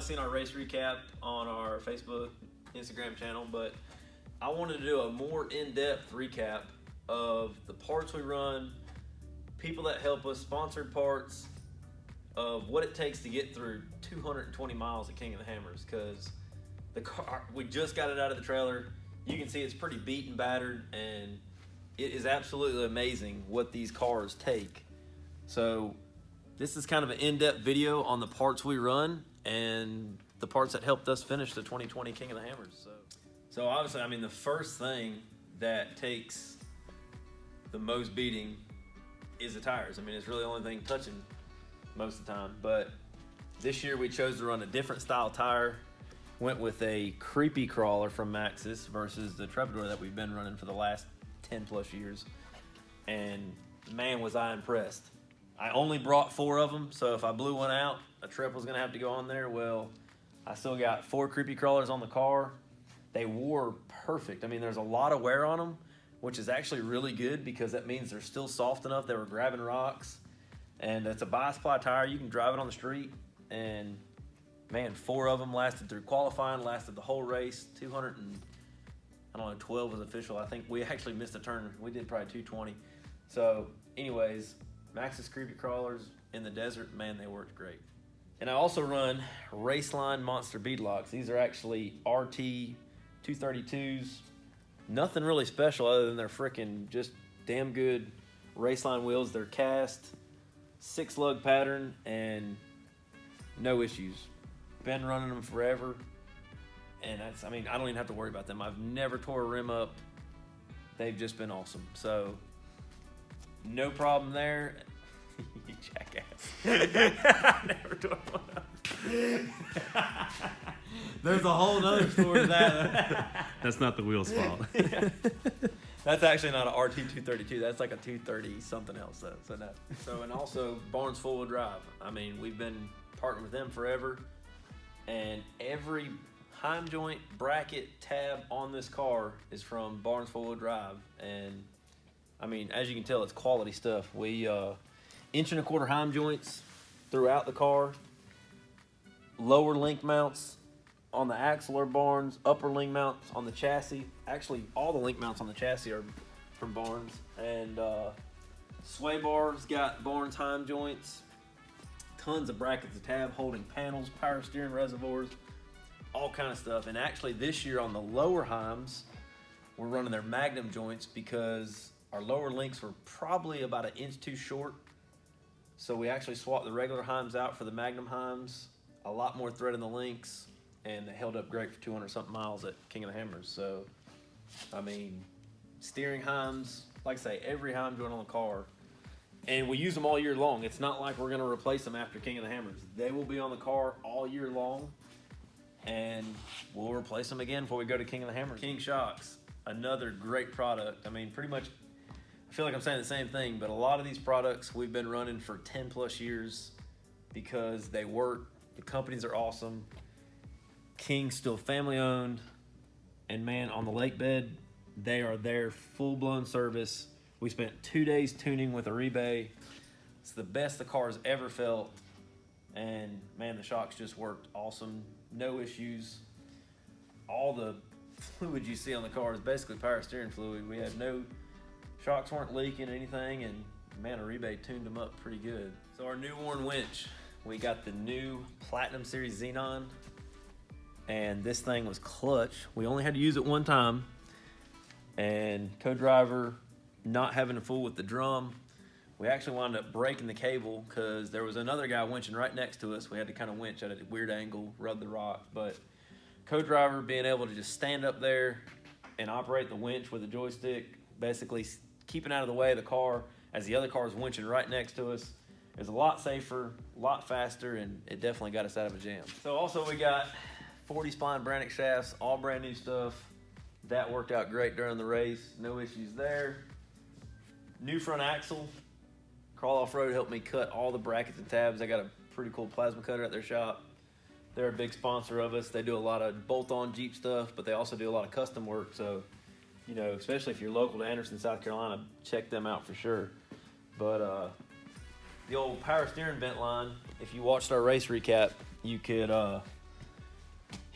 seen our race recap on our Facebook, Instagram channel, but I wanted to do a more in-depth recap of the parts we run, people that help us, sponsored parts, of what it takes to get through 220 miles at King of the Hammers, because the car, we just got it out of the trailer. You can see it's pretty beat and battered, and it is absolutely amazing what these cars take. So this is kind of an in-depth video on the parts we run and the parts that helped us finish the 2020 King of the Hammers. So obviously, I mean, the first thing that takes the most beating is the tires. I mean, it's really the only thing touching most of the time. But this year we chose to run a different style tire. Went with a creepy crawler from Maxxis versus the Trepidor that we've been running for the last 10 plus years. And man, was I impressed. I only brought 4 of them, so if I blew one out, a trip was gonna have to go on there. Well, I still got 4 creepy crawlers on the car. They wore perfect. I mean, there's a lot of wear on them, which is actually really good because that means they're still soft enough. They were grabbing rocks, and it's a bi-supply tire. You can drive it on the street, and man, 4 of them lasted through qualifying, lasted the whole race. 12 was official. I think we actually missed a turn. We did probably 220. So anyways, Maxxis creepy crawlers in the desert, man, they worked great. And I also run Raceline Monster beadlocks. These are actually RT 232s. Nothing really special other than they're freaking just damn good Raceline wheels. They're cast, 6-lug pattern, and no issues. Been running them forever, and that's, I mean, I don't even have to worry about them. I've never tore a rim up. They've just been awesome. So no problem there. You jackass. I never tore one up. There's a whole other story to that. That's not the wheel's fault. Yeah. That's actually not an RT 232. That's like a 230 something else though. So no. So, and also Barnes 4-wheel drive. I mean, we've been partnering with them forever, and every heim joint, bracket, tab on this car is from Barnes 4-wheel drive. And I mean, as you can tell, it's quality stuff. We 1.25 inch heim joints throughout the car. Lower link mounts on the axle are Barnes, upper link mounts on the chassis. Actually, all the link mounts on the chassis are from Barnes. And sway bars got Barnes heim joints. Tons of brackets, the tab holding panels, power steering reservoirs, all kind of stuff. And actually this year on the lower heims, we're running their Magnum joints because our lower links were probably about 1 inch too short. So we actually swapped the regular heims out for the Magnum heims. A lot more thread in the links, and they held up great for 200 something miles at King of the Hammers. So, I mean, steering heims, like I say, every heim joint on the car. And we use them all year long. It's not like we're gonna replace them after King of the Hammers. They will be on the car all year long, and we'll replace them again before we go to King of the Hammers. King Shocks, another great product. I mean, pretty much, I feel like I'm saying the same thing, but a lot of these products we've been running for 10 plus years because they work. The companies are awesome. King's still family owned. And man, on the lake bed, they are their full-blown service. We spent 2 days tuning with Aribe. It's the best the car's ever felt. And man, the shocks just worked awesome. No issues. All the fluid you see on the car is basically power steering fluid. We had no, shocks weren't leaking anything, and man, Aribe tuned them up pretty good. So our new worn winch, we got the new Platinum Series Xenon, and this thing was clutch. We only had to use it one time, and co-driver not having to fool with the drum. We actually wound up breaking the cable because there was another guy winching right next to us. We had to kind of winch at a weird angle, rub the rock, but co-driver being able to just stand up there and operate the winch with a joystick, basically keeping out of the way of the car as the other car is winching right next to us, is a lot safer, a lot faster, and it definitely got us out of a jam. So also we got 40 spline Brannick shafts, all brand new stuff. That worked out great during the race, no issues there. New front axle. Crawl Off Road helped me cut all the brackets and tabs. They got a pretty cool plasma cutter at their shop. They're a big sponsor of us. They do a lot of bolt-on Jeep stuff, but they also do a lot of custom work. So, you know, especially if you're local to Anderson, South Carolina, check them out for sure. But the old power steering vent line, if you watched our race recap, you could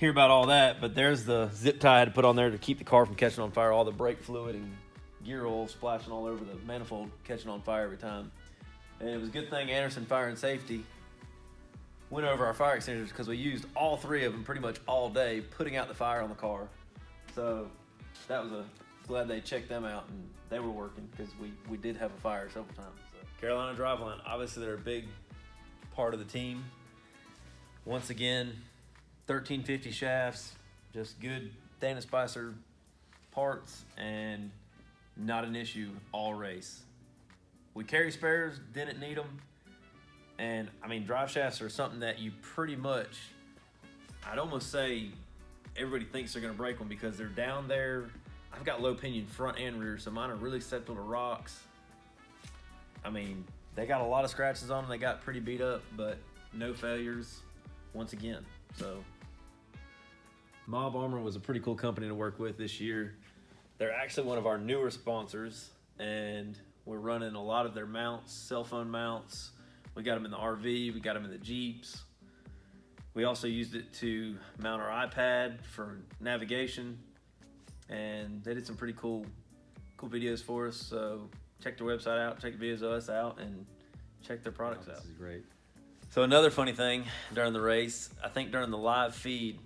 hear about all that, but there's the zip tie I had to put on there to keep the car from catching on fire. All the brake fluid and gear oil splashing all over the manifold, catching on fire every time. And it was a good thing Anderson Fire and Safety went over our fire extinguishers because we used all 3 of them pretty much all day putting out the fire on the car. So that was glad they checked them out and they were working because we did have a fire several times. So Carolina Driveline, obviously they're a big part of the team. Once again, 1350 shafts, just good Dana Spicer parts, and not an issue all race. We carry spares, didn't need them, and I mean drive shafts are something that you pretty much, I'd almost say everybody thinks they're going to break them because they're down there. I've got low pinion front and rear, so mine are really susceptible to rocks. I mean, they got a lot of scratches on them. They got pretty beat up, but no failures once again. So Mob Armor was a pretty cool company to work with this year. They're actually one of our newer sponsors, and we're running a lot of their mounts, cell phone mounts. We got them in the RV, we got them in the Jeeps. We also used it to mount our iPad for navigation, and they did some pretty cool videos for us. So check their website out, check the videos of us out, and check their products out. This is great. So another funny thing during the race, I think during the live feed,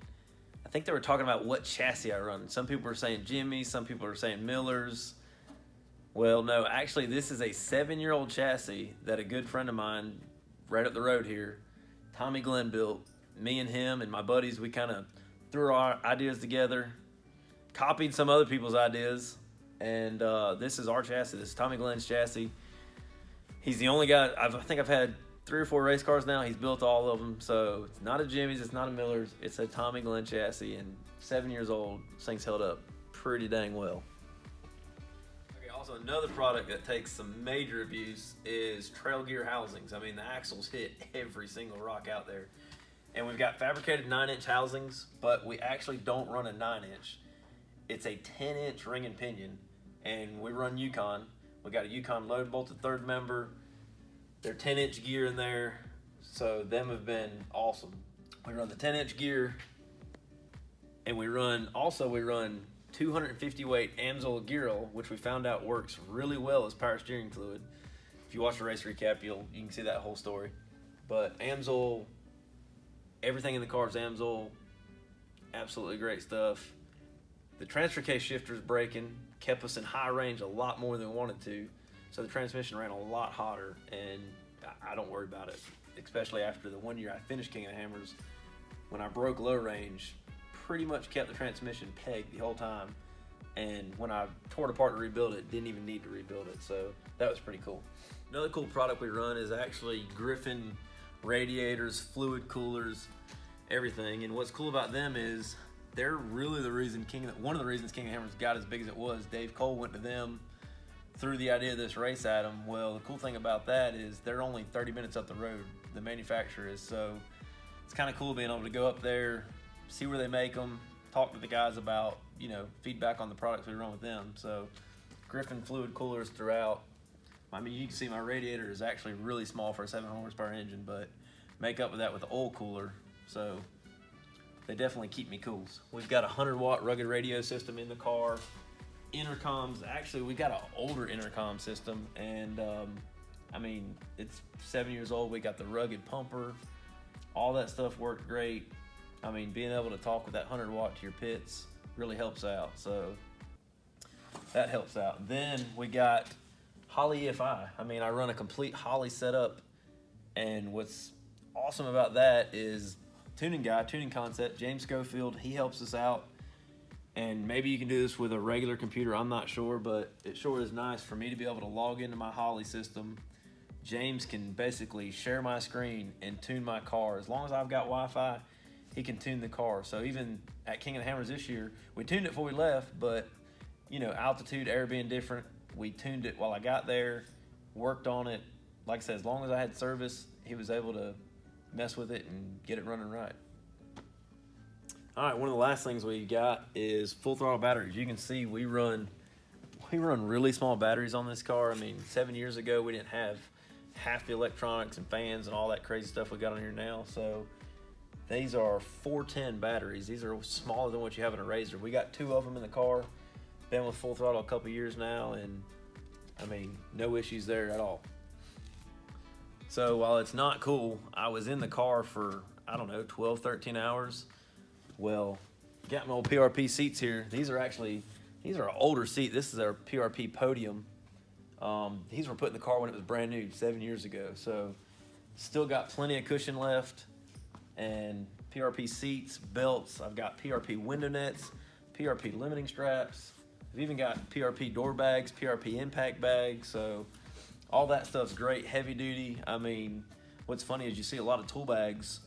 I think they were talking about what chassis I run. Some people were saying Jimmy, some people were saying Miller's. Well, no, actually this is a 7-year-old chassis that a good friend of mine right up the road here, Tommy Glenn, built. Me and him and my buddies, we kind of threw our ideas together, copied some other people's ideas, and this is our chassis. This is Tommy Glenn's chassis. He's the only guy, I think I've had 3 or 4 race cars now. He's built all of them. So it's not a Jimmy's, it's not a Miller's, it's a Tommy Glenn chassis, and 7 years old. This thing's held up pretty dang well. Okay, also another product that takes some major abuse is trail gear housings. I mean, the axles hit every single rock out there. And we've got fabricated 9-inch housings, but we actually don't run a 9-inch. It's a 10-inch ring and pinion, and we run Yukon. We got a Yukon load bolted third member. They're 10-inch gear in there, so them have been awesome. We run the 10-inch gear, and we run 250 weight Amsoil gear oil, which we found out works really well as power steering fluid. If you watch the race recap, you can see that whole story. But Amsoil, everything in the car is Amsoil, absolutely great stuff. The transfer case shifter's breaking, kept us in high range a lot more than we wanted to. So the transmission ran a lot hotter, and I don't worry about it, especially after the 1 year I finished King of the Hammers. When I broke low range, pretty much kept the transmission pegged the whole time, and when I tore it apart to rebuild it, didn't even need to rebuild it, so that was pretty cool. Another cool product we run is actually Griffin radiators, fluid coolers, everything, and what's cool about them is they're really one of the reasons King of the Hammers got as big as it was. Dave Cole went to them, threw the idea of this race at them. Well, the cool thing about that is they're only 30 minutes up the road, the manufacturer is, so it's kind of cool being able to go up there, see where they make them, talk to the guys about, feedback on the products we run with them. So Griffin fluid coolers throughout. I mean, you can see my radiator is actually really small for a 700 horsepower engine, but make up with that with the oil cooler, so they definitely keep me cool. We've got a 100-watt rugged radio system in the car. Intercoms, actually we got an older intercom system, and I mean, it's 7 years old. We got the rugged pumper, all that stuff worked great. I mean, being able to talk with that 100-watt to your pits really helps out, so that helps out. Then we got Holley EFI. I mean, I run a complete Holley setup, and what's awesome about that is tuning concept, James Schofield, he helps us out. And maybe you can do this with a regular computer, I'm not sure, but it sure is nice for me to be able to log into my Holley system. James can basically share my screen and tune my car. As long as I've got Wi-Fi, he can tune the car. So even at King of the Hammers this year, we tuned it before we left, but altitude, air being different, we tuned it while I got there, worked on it. Like I said, as long as I had service, he was able to mess with it and get it running right. All right, one of the last things we got is full throttle batteries. You can see we run really small batteries on this car. I mean, 7 years ago we didn't have half the electronics and fans and all that crazy stuff we got on here now. So These are 410 batteries. These are smaller than what you have in a Razor. We got 2 of them in the car. Been with Full Throttle a couple years now, and I mean, no issues there at all. So while it's not cool, I was in the car for, I don't know, 12, 13 hours. Well, got my old PRP seats here. These are an older seat. This is our PRP Podium. These were put in the car when it was brand new, 7 years ago. So still got plenty of cushion left, and PRP seats, belts. I've got PRP window nets, PRP limiting straps. I've even got PRP door bags, PRP impact bags. So all that stuff's great, heavy duty. I mean, what's funny is you see a lot of tool bags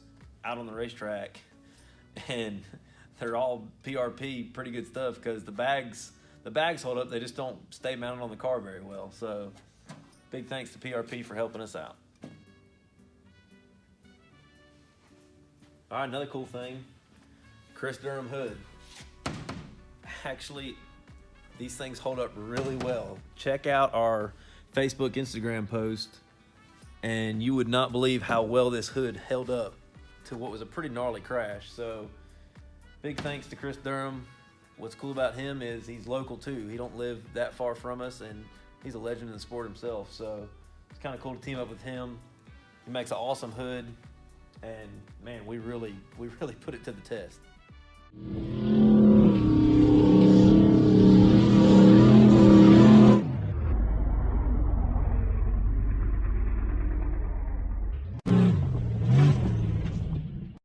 out on the racetrack, and they're all PRP, pretty good stuff, because the bags hold up. They just don't stay mounted on the car very well. So big thanks to PRP for helping us out. All right, another cool thing, Chris Durham hood. Actually, these things hold up really well. Check out our Facebook, Instagram post, and you would not believe how well this hood held up to what was a pretty gnarly crash. So big thanks to Chris Durham. What's cool about him is he's local too. He don't live that far from us, and he's a legend in the sport himself. So it's kind of cool to team up with him. He makes an awesome hood, and man, we really put it to the test.